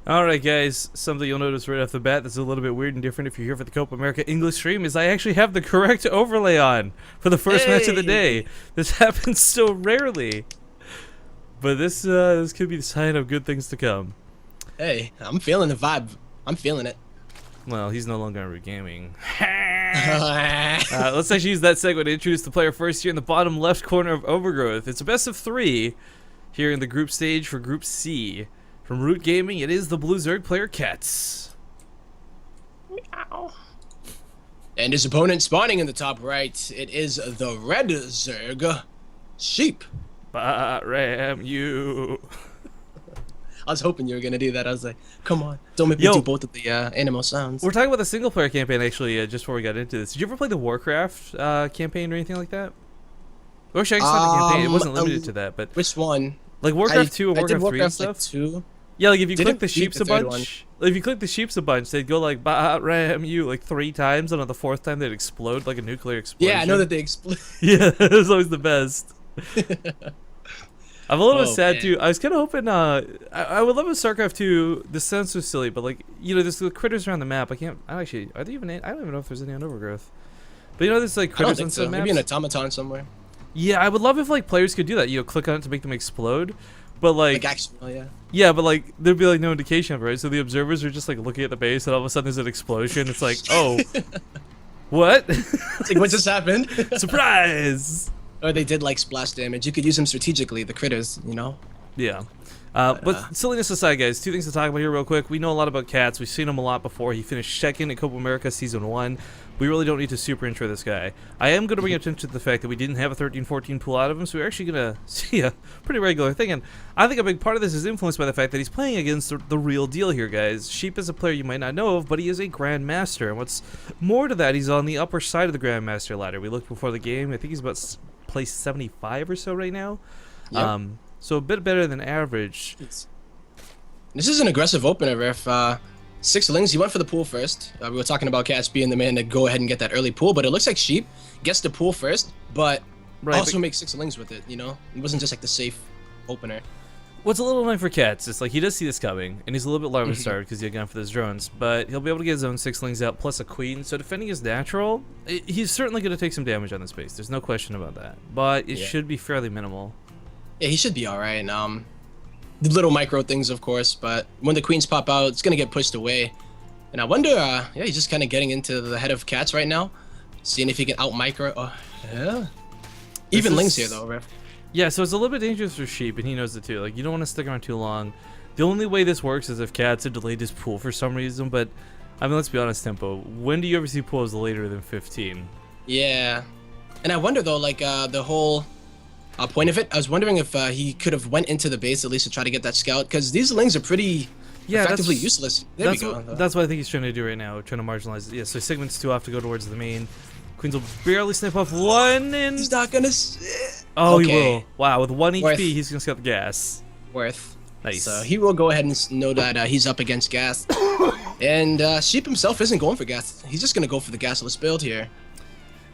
Alright guys, something you'll notice right off the bat that's a little bit weird and different if you're here for the Copa America English stream is I actually have the correct overlay on for the first match of the day. This happens so rarely. But this could be the sign of good things to come. Hey, I'm feeling the vibe. I'm feeling it. Well, he's no longer on Root Gaming. Let's actually use that segue to introduce the player first here in the bottom left corner of Overgrowth. It's a best of 3 here in the group stage for Group C. From Root Gaming, it is the Blue Zerg player Catz. Meow. And his opponent spawning in the top right, it is the Red Zerg Sheep. Ram you. I was hoping you were gonna do that. I was like, come on, don't make me do both of the animal sounds. We're talking about the single player campaign actually, just before we got into this. Did you ever play the Warcraft campaign or anything like that? Or actually, the campaign. It wasn't limited to that, but which one? Like Warcraft 2 and I did Warcraft 3 and Warcraft, stuff? like 2. Yeah, like if you click the Didn't beat sheeps the a third bunch, if you click the sheeps a bunch, they'd go like ram you like 3 times, and on the 4th time they'd explode like a nuclear explosion. Yeah, I know that they explode. Yeah, it was always the best. I'm a little bit sad man. too. I was kind of hoping. I would love a StarCraft 2. This sounds so silly, but like there's the critters around the map. I don't even know if there's any on Overgrowth. But there's like critters on some maps. Maybe an automaton somewhere. Yeah, I would love if like players could do that. Click on it to make them explode. But like actually, yeah. Yeah, but like there'd be like no indication of it, right? So the observers are just like looking at the base, and all of a sudden there's an explosion. It's like, oh, what? It's like, what just happened? Surprise! Or they did like splash damage. You could use them strategically, the critters, Yeah. But silliness aside, guys, 2 things to talk about here real quick. We know a lot about Catz. We've seen him a lot before. He finished 2nd at Copa America Season 1. We really don't need to super intro this guy. I am going to bring attention to the fact that we didn't have a 13-14 pull out of him, so we're actually going to see a pretty regular thing. And I think a big part of this is influenced by the fact that he's playing against the real deal here, guys. Sheep is a player you might not know of, but he is a Grandmaster. And what's more to that, he's on the upper side of the Grandmaster ladder. We looked before the game. I think he's about place 75 or so right now. Yep. So a bit better than average. This is an aggressive opener, Ref. 6 lings, he went for the pool first. We were talking about Catz being the man to go ahead and get that early pool, but it looks like Sheep gets the pool first, but also makes 6 lings with it, It wasn't just like the safe opener. What's a little annoying for Catz is like he does see this coming, and he's a little bit larva starved because he's gone for those drones, but he'll be able to get his own 6 lings out plus a queen, so defending is natural. He's certainly going to take some damage on this base, there's no question about that, but it should be fairly minimal. Yeah, he should be alright. The little micro things, of course, but when the queens pop out, it's going to get pushed away. And I wonder, yeah, he's just kind of getting into the head of Catz right now, seeing if he can out micro. Oh, yeah. Even lings here, though, Ref. Yeah, so it's a little bit dangerous for Sheep, and he knows it too. Like, you don't want to stick around too long. The only way this works is if Catz had delayed his pool for some reason, but, I mean, let's be honest, Tempo. When do you ever see pools later than 15? Yeah. And I wonder, though, like, the whole point of it, I was wondering if he could have went into the base at least to try to get that scout, because these lings are pretty effectively useless. There we go. That's what I think he's trying to do right now, trying to marginalize it. Yeah, so Sigmund's too off to go towards the main. Queens will barely snipe off 1, and he's not gonna. Oh, okay. He will. Wow, with 1 HP, he's gonna scout the gas. Worth. Nice. So he will go ahead and know that he's up against gas, and Sheep himself isn't going for gas. He's just gonna go for the gasless build here.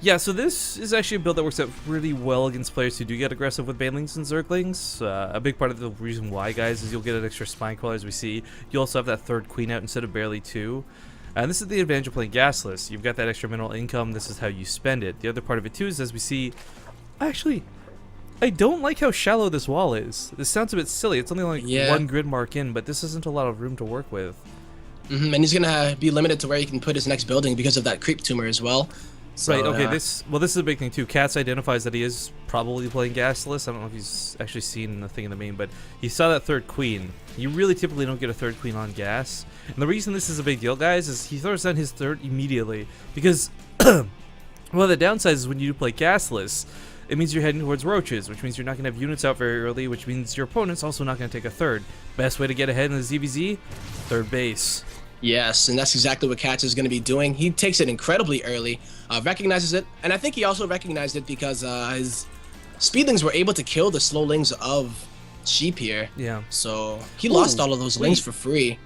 Yeah, so this is actually a build that works out really well against players who do get aggressive with Banelings and Zerglings. A big part of the reason why, guys, is you'll get an extra spine crawler, as we see. You also have that 3rd queen out instead of barely 2. And this is the advantage of playing gasless. You've got that extra mineral income. This is how you spend it. The other part of it, too, is as we see... Actually, I don't like how shallow this wall is. This sounds a bit silly. It's only like 1 grid mark in, but this isn't a lot of room to work with. And he's going to be limited to where he can put his next building because of that creep tumor as well. So, right, okay, this is a big thing too. Catz identifies that he is probably playing gasless. I don't know if he's actually seen the thing in the main, but he saw that 3rd queen. You really typically don't get a 3rd queen on gas. And the reason this is a big deal, guys, is he throws down his 3rd immediately. Because one of the downsides is when you play gasless, it means you're heading towards roaches, which means you're not going to have units out very early, which means your opponent's also not going to take a 3rd. Best way to get ahead in the ZVZ? 3rd base. Yes, and that's exactly what Catz is going to be doing. He takes it incredibly early, recognizes it, and I think he also recognized it because his speedlings were able to kill the slowlings of Sheep here. Yeah. So he lost all of those lings for free.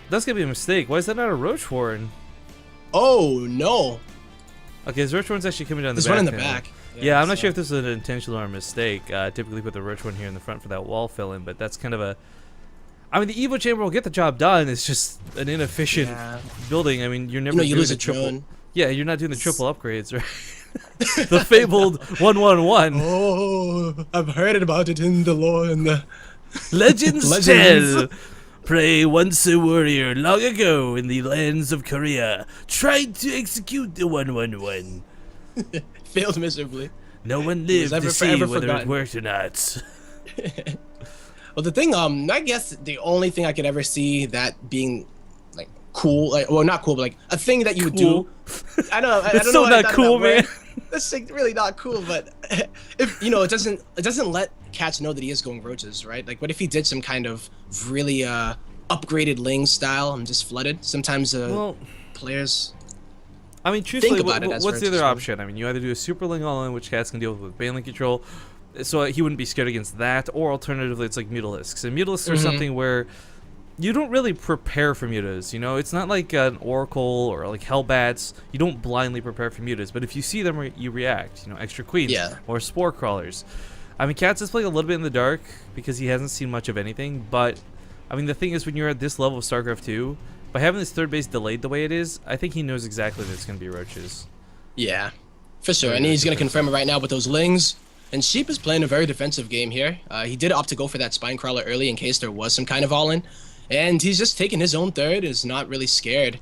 That's going to be a mistake. Why is that not a Roach Warren? Oh, no. Okay, his Roach Warren's actually coming down the back. There's one in the back. Yeah, I'm not sure if this is an intentional or a mistake. Typically put the Roach Warren here in the front for that wall fill-in, but that's kind of a... I mean, the Evo Chamber will get the job done. It's just an inefficient building. I mean, you're never you doing lose the a triple. drone. Yeah, you're not doing the triple upgrades, right? The fabled 111. Oh, I've heard about it in the lore and the Legends tell. Pray once a warrior long ago in the lands of Korea tried to execute the 111. Failed miserably. No one lived to see forever whether forgotten. it worked or not. Well, the thing, I guess the only thing I could ever see that being like cool, like, well, not cool, but like a thing that you would do. I don't know. I It's don't so know not cool, man. That's like really not cool. But if it doesn't let Catz know that he is going roaches, right? Like, what if he did some kind of really upgraded Ling style and just flooded? Sometimes players. I mean, truthfully, Think about it as what's the roaches, other right? option? I mean, you either do a super Ling all-in, which Catz can deal with Baneling control, so he wouldn't be scared against that, or alternatively, it's like Mutalisks. And Mutalisks are something where you don't really prepare for mutas, you know? It's not like an Oracle or like Hellbats. You don't blindly prepare for mutas, but if you see them, you react. You know, extra queens or spore crawlers. I mean, Catz is playing a little bit in the dark because he hasn't seen much of anything, but I mean, the thing is, when you're at this level of StarCraft 2, by having this third base delayed the way it is, I think he knows exactly that it's going to be roaches. Yeah, for sure. And he's going to confirm it right now with those Lings. And Sheep is playing a very defensive game here. He did opt to go for that Spine Crawler early in case there was some kind of all-in. And he's just taking his own third, is not really scared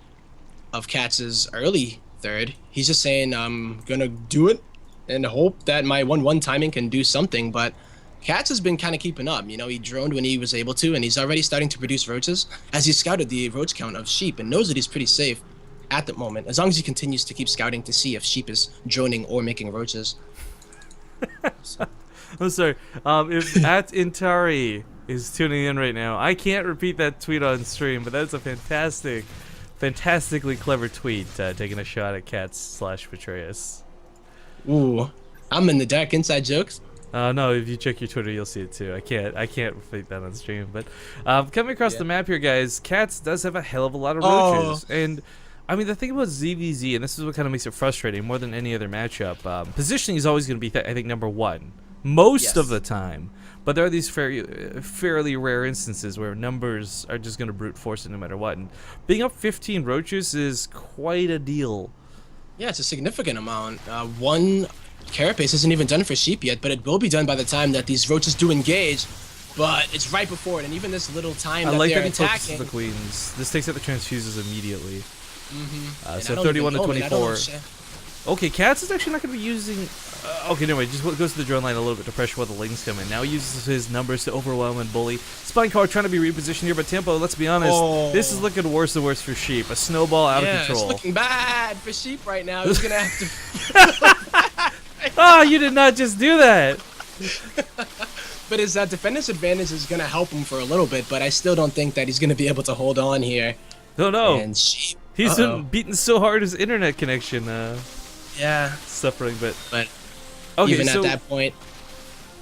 of Katz's early third. He's just saying, I'm going to do it and hope that my 1-1 timing can do something. But Catz has been kind of keeping up. You know, he droned when he was able to, and he's already starting to produce roaches as he scouted the roach count of Sheep and knows that he's pretty safe at the moment, as long as he continues to keep scouting to see if Sheep is droning or making roaches. I'm sorry. If at Intari is tuning in right now, I can't repeat that tweet on stream, but that's a fantastically clever tweet, taking a shot at Catz/Betrayus. Ooh, I'm in the dark. Inside jokes. No, if you check your Twitter, you'll see it too. I can't repeat that on stream. But coming across the map here, guys, Catz does have a hell of a lot of roaches, and I mean, the thing about ZVZ, and this is what kind of makes it frustrating more than any other matchup, positioning is always going to be, I think, number one most of the time. But there are these fairly rare instances where numbers are just going to brute force it no matter what. And being up 15 roaches is quite a deal. Yeah, it's a significant amount. One carapace isn't even done for Sheep yet, but it will be done by the time that these roaches do engage. But it's right before it, and even this little time that they're attacking. The queens. This takes out the transfuses immediately. So I 31 to don't even 24. Okay, Catz is actually not going to be using... okay, no, wait, just goes to the drone line a little bit to pressure while the Lings come in. Now he uses his numbers to overwhelm and bully. Spine Car trying to be repositioned here, but Tempo, let's be honest, this is looking worse and worse for Sheep. A snowball out of control. It's looking bad for Sheep right now. He's going to have to... Oh, you did not just do that! But his defender's advantage is going to help him for a little bit, but I still don't think that he's going to be able to hold on here. No. And Sheep... He's been beaten so hard his internet connection suffering, but okay, even so at that point,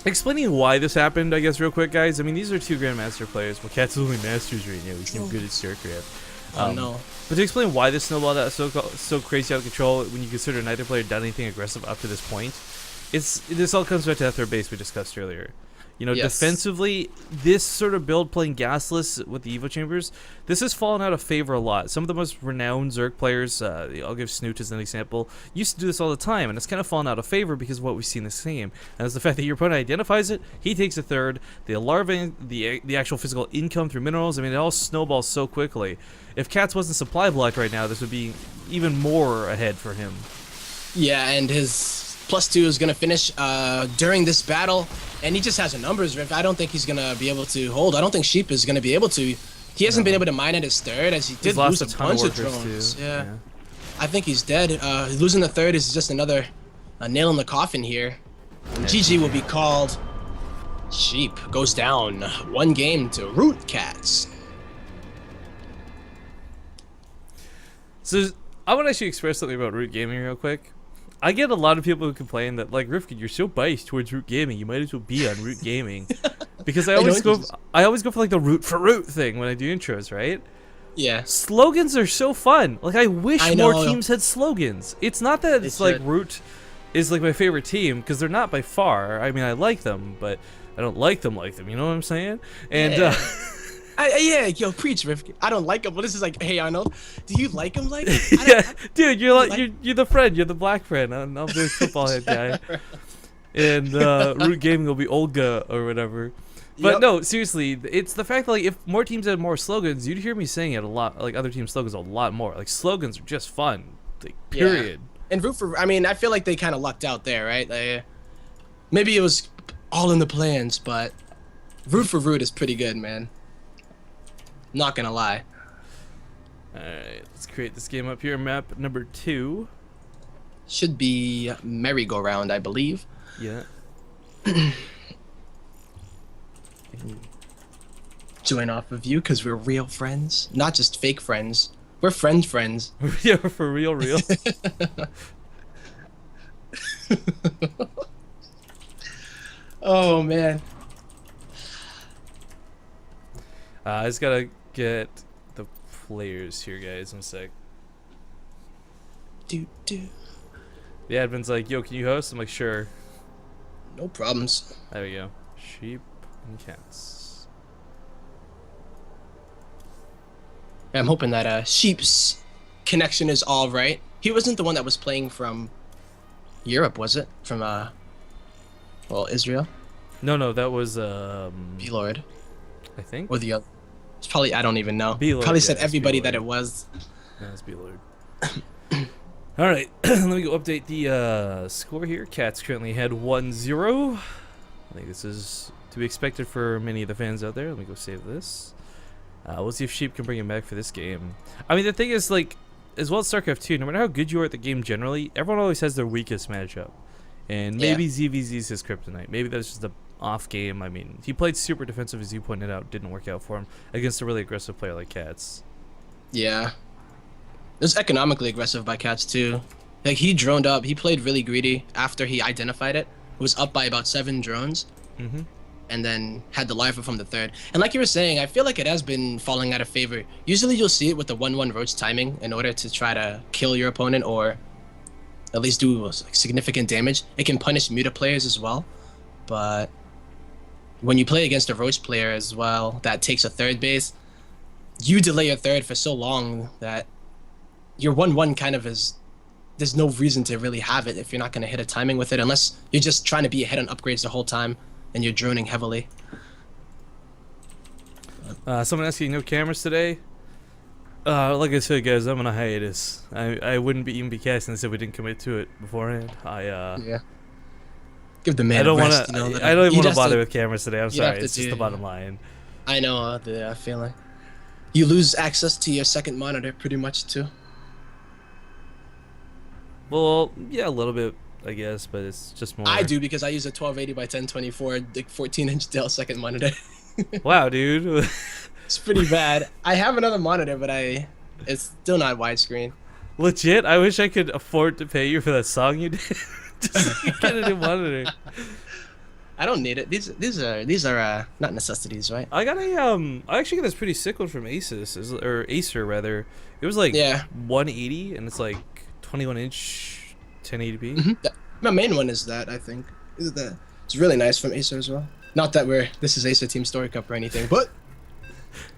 explaining why this happened, I guess, real quick, guys. I mean, these are two Grandmaster players. Well, Catz is only Masters right now. He's no good at StarCraft. no. But to explain why this snowballed out so crazy out of control, when you consider neither player done anything aggressive up to this point, this all comes back to that third base we discussed earlier. You know, defensively, this sort of build playing gasless with the Evo Chambers, this has fallen out of favor a lot. Some of the most renowned Zerg players, I'll give Snoot as an example, used to do this all the time, and it's kind of fallen out of favor because of what we see in this game. And it's the fact that your opponent identifies it, he takes a third, the larvae, the actual physical income through minerals, I mean, it all snowballs so quickly. If Catz wasn't supply blocked right now, this would be even more ahead for him. Yeah, and his +2 is going to finish during this battle, and he just has a numbers rift. I don't think he's going to be able to hold. I don't think Sheep is going to be able to. He hasn't been able to mine at his third, as he did lose a bunch of drones. Yeah. I think he's dead. Losing the third is just another nail in the coffin here. GG will be called. Sheep goes down 1 game to Root Catz. So I want to actually express something about Root Gaming real quick. I get a lot of people who complain that, like, Rifkin, you're so biased towards Root Gaming. You might as well be on Root Gaming, because I always go for like the root for root thing when I do intros, right? Yeah. Slogans are so fun. Like, I wish more teams had slogans. It's not that it's like Root is like my favorite team, because they're not by far. I mean, I like them, but I don't like them. You know what I'm saying? And Yeah, yo, preach, Rifkin. I don't like him. What is this like? Hey, Arnold, do you like him? Like, Yeah, dude, you're like you're the friend. You're the black friend. I'm the football head guy. And Root Gaming will be Olga or whatever. But Yep. no, seriously, it's the fact that like if more teams had more slogans, you'd hear me saying it a lot, like other teams' slogans a lot more. Like slogans are just fun. Like, period. Yeah. And root for. I mean, I feel like they kind of lucked out there, right? Like, maybe it was all in the plans, but root for root is pretty good, man. Not gonna lie. Alright, let's create this game up here. Map number 2. Should be merry-go-round, I believe. Yeah. Join off of you because we're real friends, not just fake friends. We're friends. Yeah, for real, real. Oh man. I just gotta get the players here, guys. One sec. Do. The admin's like, yo, can you host? I'm like, sure. No problems. There we go. Sheep and cats. I'm hoping that Sheep's connection is all right. He wasn't the one that was playing from Europe, was it? From Israel? No, that was B-Lord. I think. Or the other. It's probably, I don't even know. B-Lord, Probably yeah, said it's everybody B-Lord. that it was. Yeah, it's B-Lord. All right, let me go update the score here. Catz currently had 1-0. I think this is to be expected for many of the fans out there. Let me go save this. We'll see if Sheep can bring him back for this game. I mean, the thing is, like, as well as StarCraft2, no matter how good you are at the game generally, everyone always has their weakest matchup. And maybe ZVZ's his kryptonite. Maybe that's just a off game. I mean, he played super defensive, as you pointed out. Didn't work out for him against a really aggressive player like Catz. Yeah. It was economically aggressive by Catz too. Like, he droned up. He played really greedy after he identified it. Was up by about 7 drones. Mm-hmm. And then had the lifer from the 3rd. And like you were saying, I feel like it has been falling out of favor. Usually you'll see it with the 1-1 roach timing in order to try to kill your opponent or at least do like, significant damage. It can punish muta players as well. But when you play against a roach player as well that takes a 3rd base, you delay your 3rd for so long that your 1-1 kind of is, there's no reason to really have it if you're not going to hit a timing with it, unless you're just trying to be ahead on upgrades the whole time and you're droning heavily. Someone asking, no cameras today? Like I said, guys, I'm on a hiatus. I wouldn't even be casting this if we didn't commit to it beforehand. Yeah. Give the man I don't a want rest, to. you know, I don't even you'd want to have bother with cameras today. I'm you'd sorry. have to It's just do- the bottom line. I know the feeling. You lose access to your second monitor pretty much too. Well, yeah, a little bit, I guess, but it's just more. I do because I use a 1280 by 1024 14-inch Dell second monitor. Wow, dude. It's pretty bad. I have another monitor, but it's still not widescreen. Legit, I wish I could afford to pay you for that song you did. Just so you get a new monitor. I don't need it. These are not necessities, right? I got I actually got this pretty sick one from Asus, or Acer rather. It was like Yeah. 180, and it's like 21-inch 1080p. My main one is that, I think. It's really nice from Acer as well. Not that this is Acer Team Story Cup or anything, but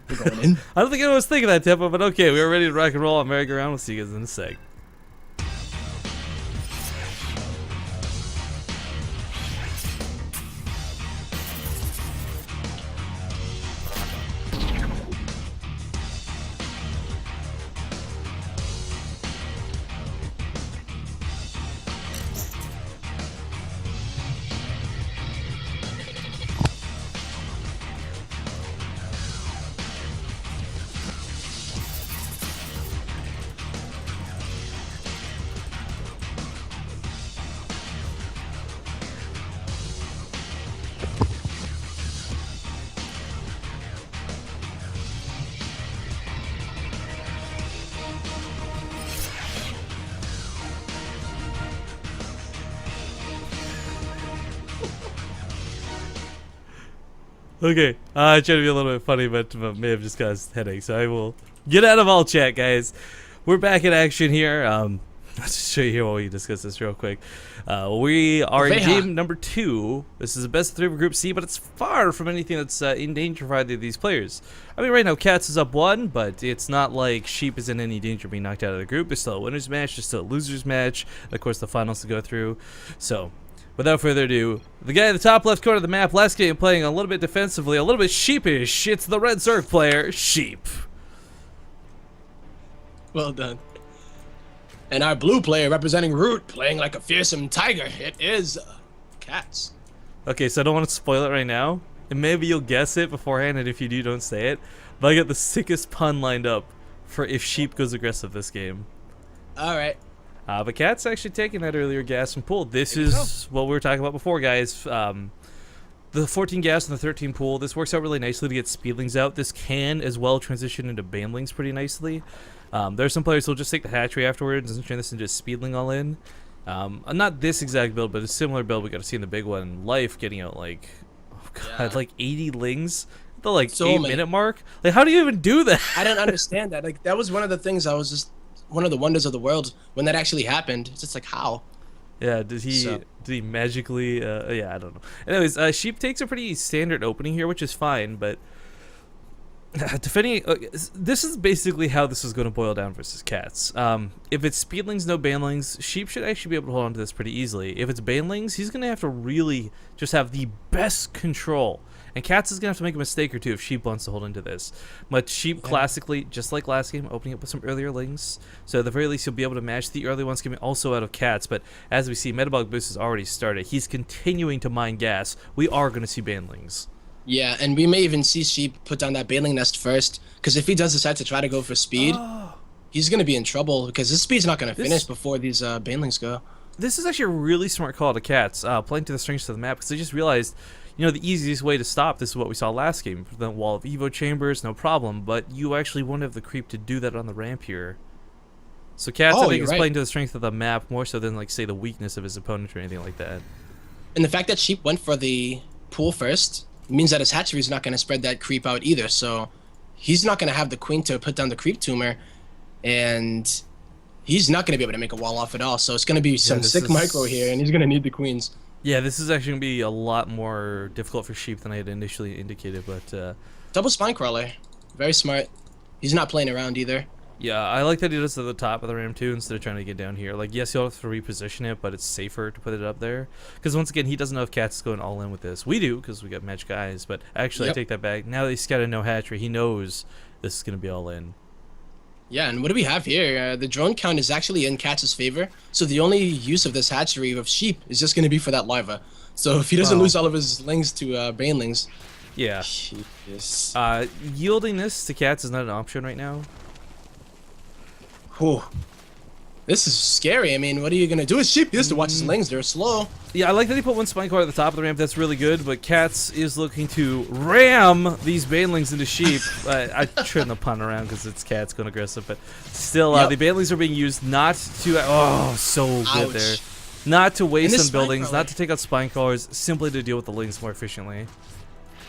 we're going in. I don't think anyone was thinking that tempo, but okay, we were ready to rock and roll on merry-go-round. We'll see you guys in a sec. Okay, I tried to be a little bit funny, but may have just caused headache, so I will get out of all chat, guys. We're back in action here. Let's show you here while we discuss this real quick. We are in game number 2. This is the best of 3 of Group C, but it's far from anything that's in danger for either of these players. I mean, right now, Catz is up 1, but it's not like Sheep is in any danger of being knocked out of the group. There's still a winner's match, there's still a loser's match, and of course, the finals to go through. So, without further ado, the guy in the top left corner of the map, last game playing a little bit defensively, a little bit sheepish. It's the Red Zerg player, Sheep. Well done. And our blue player representing Root, playing like a fearsome tiger, it is Catz. Okay, so I don't want to spoil it right now, and maybe you'll guess it beforehand, and if you do, don't say it. But I got the sickest pun lined up for if Sheep goes aggressive this game. Alright. But Catz actually taking that earlier gas and pool. This is what we were talking about before, guys. The 14 gas and the 13 pool, this works out really nicely to get speedlings out. This can as well transition into banlings pretty nicely. There are some players who'll just take the hatchery afterwards and turn this into speedling all in. Not this exact build, but a similar build we got to see in the big one. Life getting out like, oh god, like 80 lings at the like 8-minute mark. Like, how do you even do that? I didn't understand that. Like, that was one of the things I was just one of the wonders of the world when that actually happened. It's just like, how? Yeah, did he magically? Yeah, I don't know. Anyways, Sheep takes a pretty standard opening here, which is fine, but defending, this is basically how this is going to boil down versus Catz. If it's speedlings, no banlings, Sheep should actually be able to hold on to this pretty easily. If it's banlings, he's going to have to really just have the best control. And Catz is going to have to make a mistake or two if Sheep wants to hold into this. But Sheep classically, just like last game, opening up with some earlier lings. So at the very least, you'll be able to match the early ones coming also out of Catz. But as we see, Metabolic Boost has already started. He's continuing to mine gas. We are going to see banlings. Yeah, and we may even see Sheep put down that baneling nest first, because if he does decide to try to go for speed, he's going to be in trouble, because his speed's not going to finish before these banelings go. This is actually a really smart call to Catz, playing to the strengths of the map, because they just realized, you know, the easiest way to stop this is what we saw last game. The wall of Evo chambers, no problem, but you actually won't have the creep to do that on the ramp here. So Catz, I think, is playing to the strength of the map more so than, like, say, the weakness of his opponent or anything like that. And the fact that Sheep went for the pool first means that his hatchery is not going to spread that creep out either, so he's not going to have the queen to put down the creep tumor, and he's not going to be able to make a wall off at all, so it's going to be some sick micro here, and he's going to need the queens. Yeah, this is actually going to be a lot more difficult for Sheep than I had initially indicated, but double spine crawler, very smart. He's not playing around either. Yeah, I like that he does it at the top of the ramp too instead of trying to get down here. Like, yes, you'll have to reposition it, but it's safer to put it up there. Because once again, he doesn't know if Catz is going all in with this. We do, because we got match guys, but actually I take that back. Now that he's got a no hatchery, he knows this is going to be all in. Yeah, and what do we have here? The drone count is actually in Catz's favor, so the only use of this hatchery of Sheep is just going to be for that larva. So if he doesn't lose all of his lings to banelings... Yeah. Yielding this to Catz is not an option right now. Whew. This is scary. I mean, what are you going to do with Sheep? He has to watch his lings. They're slow. Yeah, I like that he put one spine core at the top of the ramp. That's really good, but Catz is looking to ram these banelings into Sheep. I shouldn't have pun around because it's Catz going aggressive, but still, the banelings are being used not to... Oh, so good there. Not to waste on buildings, not to take out spine crawlers, simply to deal with the lings more efficiently.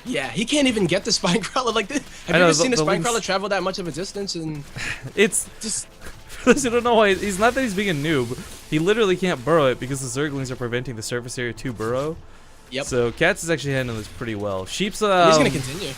Yeah, he can't even get the spine crawler like this. Have you ever seen a spine crawler travel that much of a distance? And it's just... I don't know why. He's not that he's being a noob. He literally can't burrow it because the Zerglings are preventing the surface area to burrow. Yep. So Catz is actually handling this pretty well. Sheep's he's gonna continue.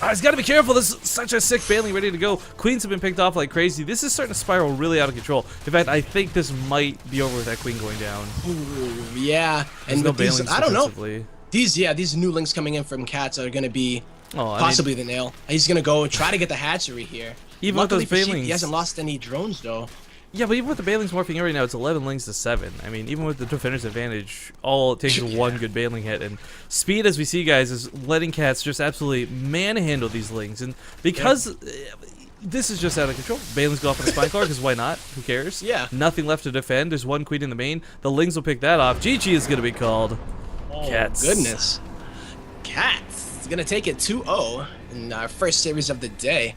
He's got to be careful. This is such a sick baneling ready to go. Queens have been picked off like crazy. This is starting to spiral really out of control. In fact, I think this might be over with that queen going down. Ooh, yeah. And with these, I don't know. These new links coming in from Catz are gonna be possibly the nail. He's gonna go try to get the hatchery here. Even with those banelings, he hasn't lost any drones though. Yeah, but even with the banelings morphing in right now, it's 11 lings to 7. I mean, even with the defender's advantage, all it takes is one good baneling hit. And speed, as we see, guys, is letting Catz just absolutely manhandle these lings. And because this is just out of control, banelings go off on the spine crawler because why not? Who cares? Yeah. Nothing left to defend. There's one queen in the main. The lings will pick that off. GG is going to be called. Oh, Catz. Goodness. Catz is going to take it 2-0 in our first series of the day.